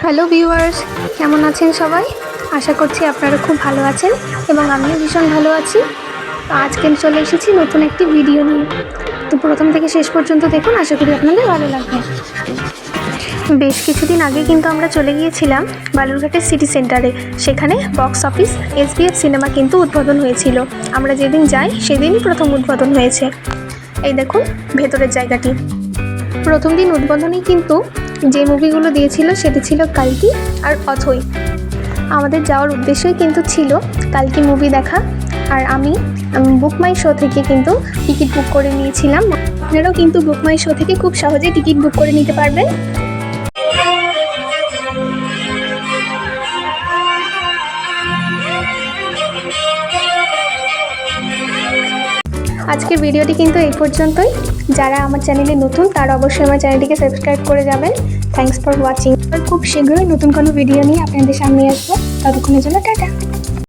Hello viewers, কেমন আছেন সবাই? আশা করছি আপনারা খুব ভালো আছেন এবং আমিও ভীষণ ভালো আছি। তো আজকে চলে এসেছি নতুন একটি ভিডিও নিয়ে। তো প্রথম থেকে শেষ পর্যন্ত দেখুন, আশা করি আপনাদের ভালো লাগবে। বেশ কিছুদিন আগে কিন্তু আমরা চলে গিয়েছিলাম বালুরঘাটের সিটি সেন্টারে। সেখানে বক্স অফিস SBF সিনেমা কিন্তু উদ্বোধন হয়েছিল। আমরা যেদিন যাই সেদিনই প্রথম উদ্বোধন হয়েছে। এই দেখুন ভেতরের জায়গাটি। প্রথম দিন উদ্বোধনেই কিন্তু যে মুভিগুলো দিয়েছিল সেটি ছিল কালকি আর অথৈ। আমাদের যাওয়ার উদ্দেশ্যই কিন্তু ছিল কালকি মুভি দেখা। আর আমি বুক মাই শো থেকে কিন্তু টিকিট বুক করে নিয়েছিলাম। আপনারাও কিন্তু বুক মাই শো থেকে খুব সহজেই টিকিট বুক করে নিতে পারবেন। আজকের ভিডিওটি কিন্তু এই পর্যন্তই। যারা আমার চ্যানেলে নতুন তারা অবশ্যই আমার চ্যানেলটিকে সাবস্ক্রাইব করে যাবেন। Thanks for watching. খুব শীঘ্রই নতুন কোনো ভিডিও নিয়ে আপনাদের সামনে আসবো। ততক্ষণের জন্য টাটা।